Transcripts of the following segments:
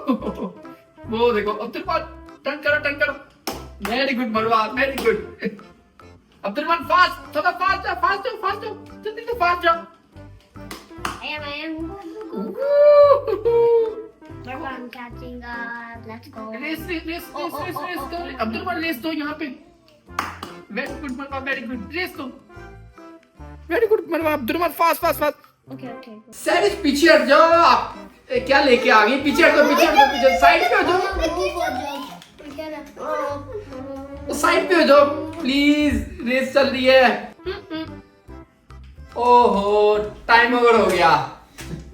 वो देखो अब्दुल टर्न करो। Very good Marwa, very good. Abdul fast, थोड़ा फास्ट जाओ, जल्दी से फास्ट जाओ। I am. Marwa, I'm catching up. Let's go. Race दो। अब्दुल रेस दो यहाँ पे। Very good Marwa, very good. Race दो। Very good Marwa. Abdul fast. Okay. सैरिश पीछे हट जाओ आप। क्या लेके आ गई? पीछे हट जाओ, साइड पे हो जाओ। साइड पे हो जाओ प्लीज, रेस चल रही है। ओहो, टाइम ओवर हो गया।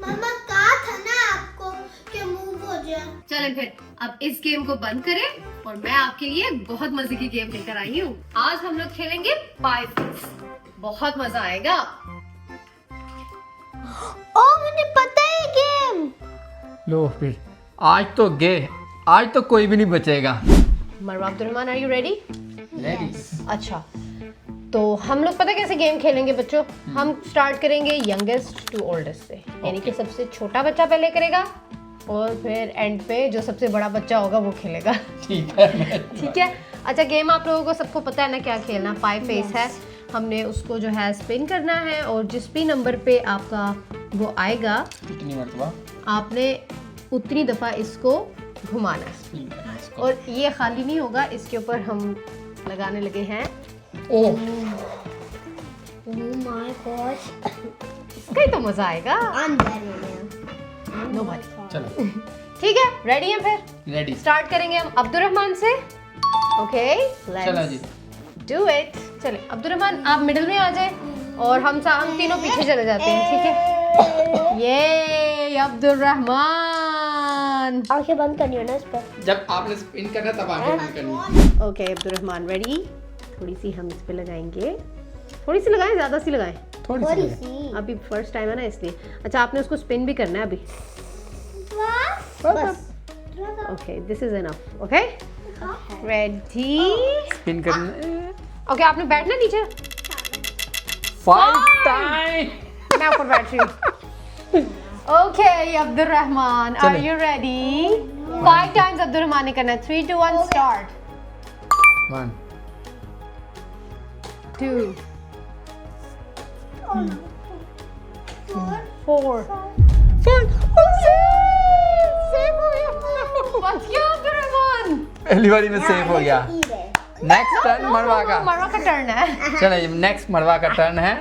मामा कहा था ना आपको कि मूव हो जाए। चलें फिर अब इस गेम को बंद करें और मैं आपके लिए बहुत मजे की गेम लेकर आई हूँ। आज हम लोग खेलेंगे पाई फिक्स। बहुत मजा आएगा। ओ मुझे पता है गेम। लो फिर आज तो कोई भी नहीं बचेगा। Marwa Abdulrahman, are you ready? Ready. अच्छा, तो हम लोग पता कैसे गेम खेलेंगे बच्चों? हम स्टार्ट करेंगे यंगेस्ट टू ओल्डेस्ट से, यानी कि सबसे छोटा बच्चा पहले करेगा और फिर एंड पे जो सबसे बड़ा बच्चा होगा वो खेलेगा। ठीक है। ठीक है। अच्छा, गेम आप लोगों को सबको पता है ना क्या खेलना? पाई फेस है। हमने उसको जो है स्पिन करना है और जिस भी नंबर पे आपका वो आएगा, कितनी मरतबा आपने उतनी दफा इसको घुमाना है। और ये खाली नहीं होगा, इसके ऊपर हम लगाने लगे हैं। ओह, Oh my gosh. इसका ही तो मजा आएगा। I'm ready now. नो भाई, चलो ठीक है, रेडी हैं फिर? रेडी। स्टार्ट करेंगे हम अब्दुलरहमान से। ओके, चलो जी। Do it. चले अब्दुलरहमान, आप मिडिल में आ जाए और हम तीनों पीछे चले जाते हैं। ठीक है, ये अब्दुलरहमान। आंखें बंद करनी है ना इस पर। जब आपने स्पिन करना तब आगे बंद करनी है। Okay Abdul Rahman, ready? थोड़ी सी हम इस पे लगाएंगे। थोड़ी सी लगाएं, ज्यादा सी लगाएं। थोड़ी थोड़ी सी सी। अभी फर्स्ट टाइम है ना इसलिए। अच्छा, आपने उसको स्पिन भी करना है अभी। बस। Okay, this is enough. Okay, ready? Spin करना। ओके, आपने बैठना नीचे। 5 टाइम। मैं ऊपर बैठ रही हूँ। ओके अब्दुलरहमान, आर चलो। You ready? 5 टाइम्स अब्दुलरहमान ने करना है। 3 2 1 स्टार्ट। 1 2 4 बच गया अब्दुलरहमान। पहली बारी में सेफ हो गया। नेक्स्ट टर्न मरवा का। मरवा का टर्न है। चलो ये नेक्स्ट मरवा का टर्न है।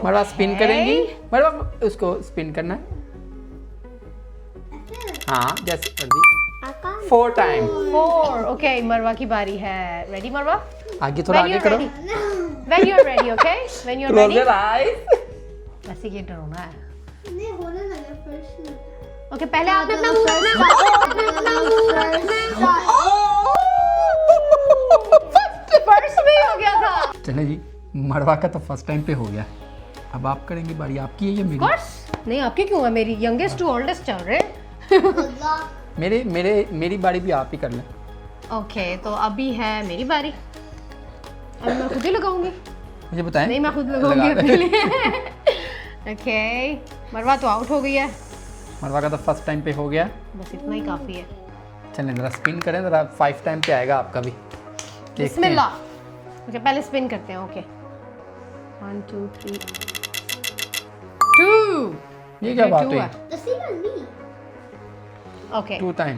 मरवा स्पिन करेंगी। मरवा उसको स्पिन करना है। हाँ, जैसे कर दी। 4 टाइम। 4। ओके, मरवा की बारी है। रेडी मरवा? आगे थोड़ा आगे करो। When you're ready, okay? When you're Close ready. your eyes. वैसे ये डराना है। नहीं होने लगा फर्स्ट। ओके, पहले आपने अपना मुंह फर्स्ट में ही हो गया था। चले जी, मरवा का तो फर्स्ट टाइम पे हो गया। अब आप करेंगे, बारी आपकी है या मेरी? कोर्स नहीं, आपकी क्यों है? मेरी यंगेस्ट टू ओल्डेस्ट चल रहे हैं। मेरी बारी भी आप ही कर लें। ओके, तो अभी है मेरी बारी। अब मैं खुद ही लगाऊंगी। मुझे बताएं। नहीं, मैं खुद लगाऊंगी अपने लिए। ओके, मरवा तो आउट हो गई है। मरवा का तो फर्स्ट टाइम पे हो गया। बस इतना ही काफी है। चलें जरा स्पिन करें, जरा 5 टाइम पे आएगा आपका भी। देखते हैं। बिस्मिल्लाह। ओके, पहले स्पिन करते हैं। ओके, 1 2 3 2। ये क्या बात हुई? The same as me. Okay, 2 time.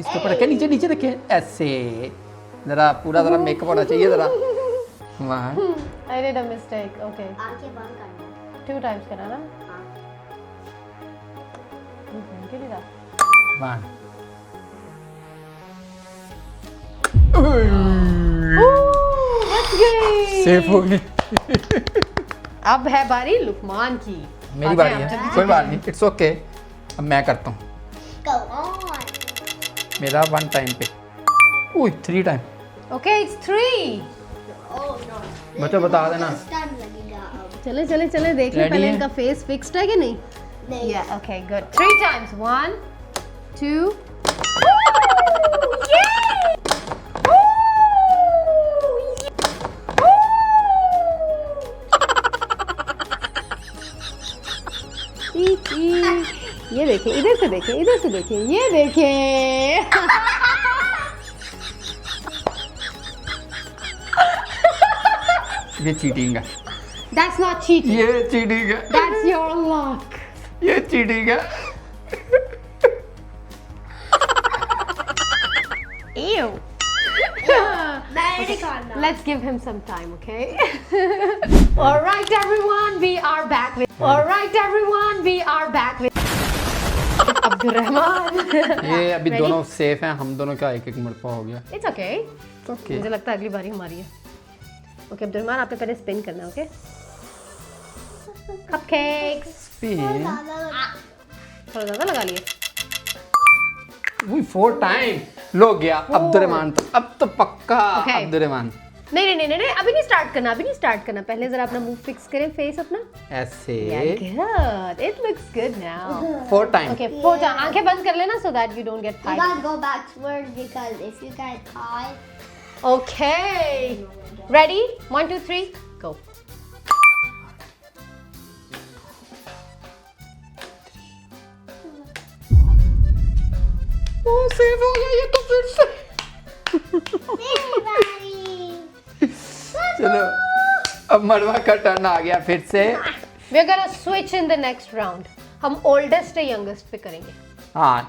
इसके ऊपर रखे, नीचे रखे ऐसे। जरा पूरा जरा मेकअप होना चाहिए जरा। वहाँ I did a mistake. Okay, आंखें बंद करनी 2 टाइम्स करा ना। हाँ। वहाँ बच गई। सेफ हो गई। अब है बारी लुकमान की। मेरी बारी है, कोई बात नहीं, इट्स ओके। अब मैं करता हूँ। Go on. मेरा 1 टाइम पे। 3 time. Okay, it's 3। Oh no. बच्चों बता देना। टाइम लगेगा अब। चले देख ले Ready पहले है? इनका फेस फिक्स्ड है कि नहीं। नहीं। या ओके, गुड। 3 टाइम्स। 1 2। ये देखें, इधर से देखें, इधर से देखें, ये देखें। ये चीटिंग है। That's not cheating. ये चीटिंग है। That's your luck. ये चीटिंग है। Ew. Very good. Let's give him some time, okay? All right, everyone, we are back with. All right, everyone, we are back with. Abdurrahman. ये अभी Ready? दोनों safe हैं, हम दोनों का एक एक मरतबा हो गया। It's okay. ओके। मुझे लगता है अगली बारी हमारी है। ओके अब्दुर्रहमान, आपने पहले स्पिन करना है, ओके? कपकेक्स। स्पिन। थोड़ा ज़्यादा लगा लिए। वो 4 टाइम लो गया अब्दुर्रहमान तो अब तो पक्का Okay. अब्दुर्रहमान। नहीं नहीं नहीं नहीं, अभी नहीं स्टार्ट करना, अभी नहीं स्टार्ट करना। पहले जरा अपना मुंह फिक्स करें, फेस अपना। ऐसे। Yeah, good. It looks good now. 4 time. Okay, four time. आंखें बंद कर लेना so that you don't get You tired. gotta go backwards because if you get tired, Okay. Ready? 1, 2, 3, go. O safe हो गया ये तो फिर से। चलो अब मरवा का टर्न आ गया फिर से। We're gonna switch in the next round. हम oldest या youngest पे करेंगे. हाँ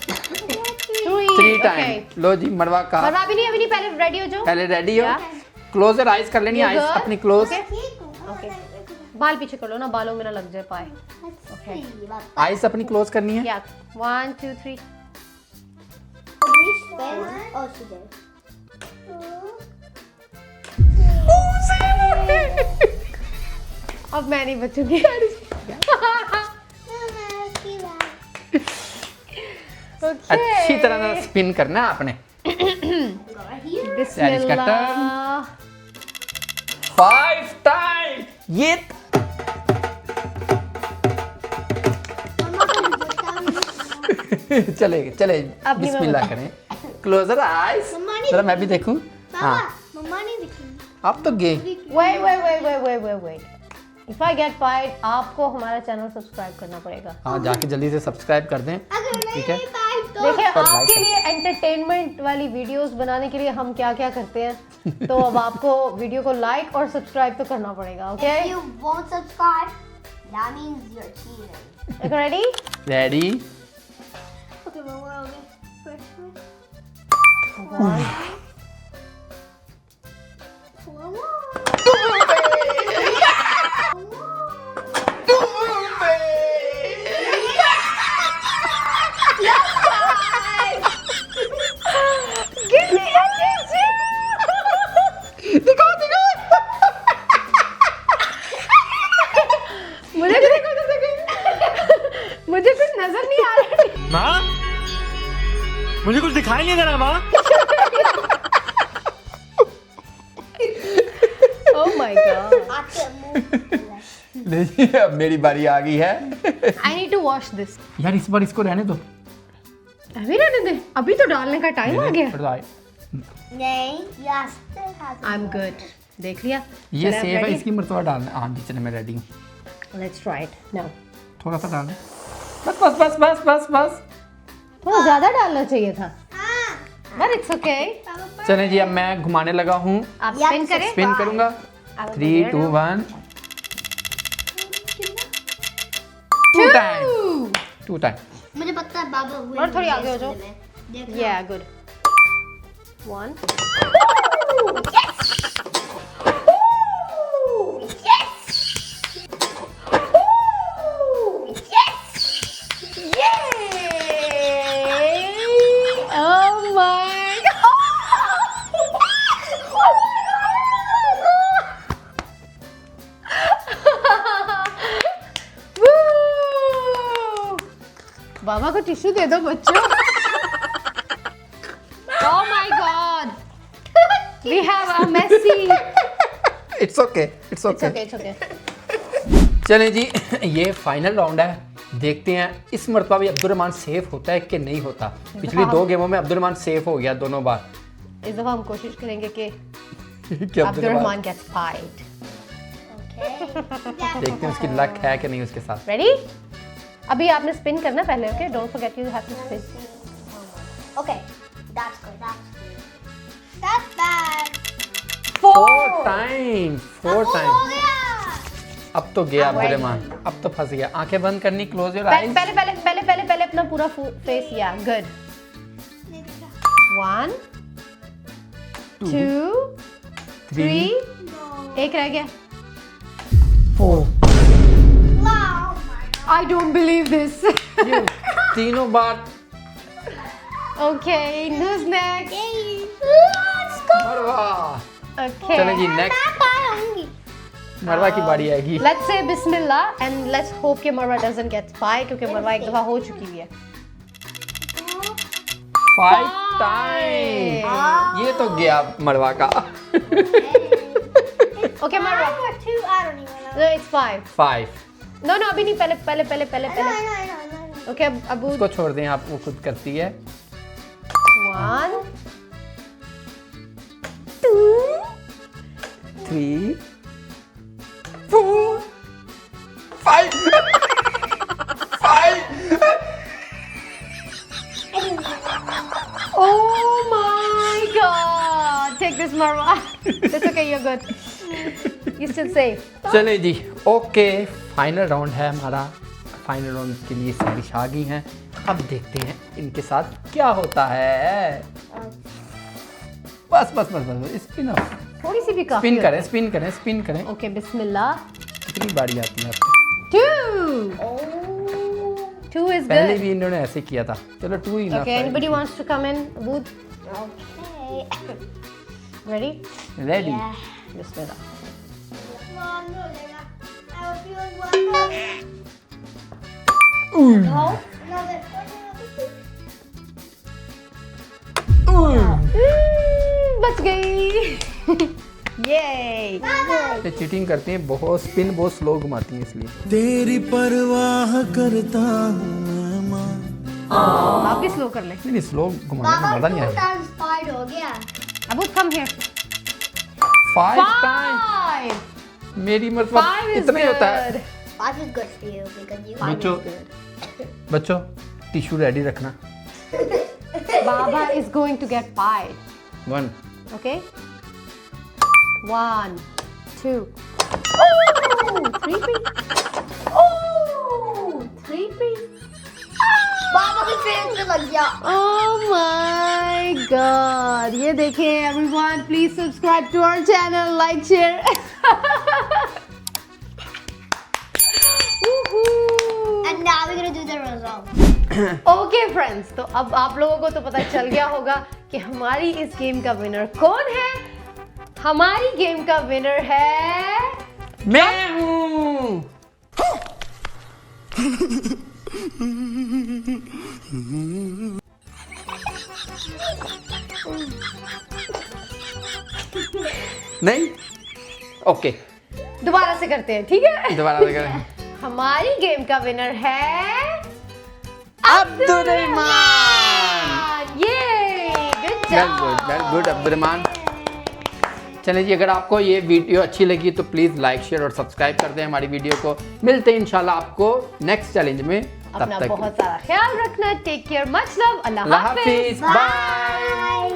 3 3 टाइम। लो जी मरवा का। और अभी नहीं, पहले रेडी हो जाओ. पहले रेडी हो। Yeah. क्लोजर आइज कर लेनी, You आइज good? अपनी क्लोज। Okay. बाल पीछे कर लो ना, बालों में ना लग जाए पाए. let's see about आइज अपनी क्लोज करनी है। Yeah. 1, 2, 3. this spin. Oh, she did. अब मैं नहीं बचूंगी. Okay. अच्छी तरह से स्पिन करना है आपने। Alice का बिस्मिल्लाह. 5 टाइम। ये चले चले अब नहीं मैं बिस्मिल्लाह करें। Closure eyes. मम्मा नहीं जरा मैं भी देखूं। हाँ मम्मा नहीं दिखी. अब तो गए। Wait. If I get fired, आपको हमारा चैनल सब्सक्राइब करना पड़ेगा. हाँ जाके जल्दी से सब्सक्राइब कर दें। अगर ठीक है। नहीं पाई तो देखिए पर आपके like लिए एंटरटेनमेंट वाली वीडियोस बनाने के लिए हम क्या क्या करते हैं, तो अब आपको वीडियो को लाइक और सब्सक्राइब तो करना पड़ेगा. Okay, if you won't subscribe, that means you're cheating. Ready? Ready. Okay, well, we're okay. First one. मुझे कुछ नजर नहीं आ रहा. माँ मुझे कुछ दिखाई नहीं दे रहा माँ. Oh my god. After move. नहीं अब मेरी बारी आ गई है। I need to wash this. यार इस बार इसको रहने दो। अभी रहने दे, अभी तो डालने का टाइम आ गया. नहीं, you still have to. I'm good. देख लिया. ये चलो, सेफ है, ready? इसकी मरतबा डालना। हाँ जी चले मैं रेडी हूँ। Let's try it now. थोड़ा सा डाल। बस बस बस बस बस बस। थोड़ा ज्यादा डालना चाहिए था. हाँ. But it's okay. चले जी अब मैं घुमाने लगा हूँ। आप Yeah, स्पिन करें. स्पिन करूंगा। 3 2 1 2 टाइम। 2 टाइम। मुझे पता है बाबा win और थोड़ी आगे हो yesterday जाओ. में. देखना. Yeah, good. 1. Oh my Woo! बाबा को टिश्यू दे दो बच्चों. Oh my god! We have a messy. It's okay it's It's okay. okay, it's okay. चलें जी ये फाइनल राउंड है। देखते हैं इस मरतबा भी अब्दुर्रहमान सेफ होता है कि नहीं होता। पिछली 2 गेमों में अब्दुर्रहमान सेफ हो गया दोनों बार। इस दफा हम कोशिश करेंगे कि कि अब्दुर्रहमान gets fired. Okay. देखते हैं उसकी लक है कि नहीं उसके साथ। Ready? अभी आपने स्पिन करना पहले, okay? Don't forget you have to spin. Okay, that's good. That's bad. 4 time 4 हो टाइम. गया. अब तो गया अब्दुर्रहमान, अब तो फंस गया. आंखें बंद करनी, क्लोज योर आईज. पहले अपना पूरा फेस. या गुड. 1 2 3 एक रह गया. 4. I don't believe this. तीनों बार. Okay, who's next? Let's go. मरवा. Okay. चलो जी नेक्स्ट. पाऊंगी. मरवा की बारी आएगी. Let's say Bismillah and let's hope कि मरवा doesn't get 5 क्योंकि मरवा एक दफा हो चुकी हुई है. 5 टाइम. ये तो गया मरवा का. Okay, मरवा. Or 2, I don't even know. No, it's 5. 5. No, अभी नहीं. पहले. I know. Okay, अब उसको छोड़ दें आप, वो खुद करती है. 1 3 4 5. 5. Oh my God! Take this, Marwa. It's okay, you're good. You're still safe. चले जी. ओके, फाइनल राउंड है हमारा. फाइनल राउंड के लिए सारिश आ गई हैं. अब देखते हैं इनके साथ क्या होता है. बस स्पिन ऑफ. थोड़ी सी भी काफी. स्पिन करें. Okay, Bismillah. कितनी बारी आती है आपको? 2. 2 is पहले good. भी इन्होंने ऐसे किया था. चलो 2 ही ना. Okay, anybody wants to come in? Abood? Okay. Ready? Ready. Bismillah. One more, Leila. I will feel like one more. Another. बच गई. Yay! ये चीटिंग करती हैं, बहुत स्पिन बहुत स्लो घुमाती हैं इसलिए. तेरी परवाह करता हूँ मैं माँ. आप भी स्लो कर ले. नहीं स्लो घुमाने का मजा नहीं 2 आएगा. times 5 हो गया. Abood, come here. 5 टाइम. 5. मेरी मतलब 5 is इतना ही होता है. good. 5 is good for you because you. बच्चों टिश्यू रेडी रखना. Baba is going to get 5. 1 Okay? 1 2. Oh! 3 3. Oh! 3 3. Baba की फेस पे लग गया. Oh my God! ये देखें everyone, please subscribe to our channel, like, share. Woohoo! And now we're gonna do the result. Okay friends, तो अब आप लोगों को तो पता चल गया होगा कि हमारी इस गेम का विनर कौन है. हमारी गेम का विनर है मैं हूँ. नहीं. ओके, दोबारा से करते हैं, ठीक है? दोबारा से करें. हमारी गेम का विनर है अब्दुर्रहमान. ये गुड वेरी गुड अब्दुर्रहमान. चलिए जी, अगर आपको ये वीडियो अच्छी लगी तो प्लीज़ लाइक शेयर और सब्सक्राइब कर दें हमारी वीडियो को. मिलते हैं इंशाल्लाह आपको नेक्स्ट चैलेंज में. तब अपना तक बहुत सारा ख्याल रखना. Take care, much love. अल्लाह अल्लाह हाफिज. हाफिज. बाय.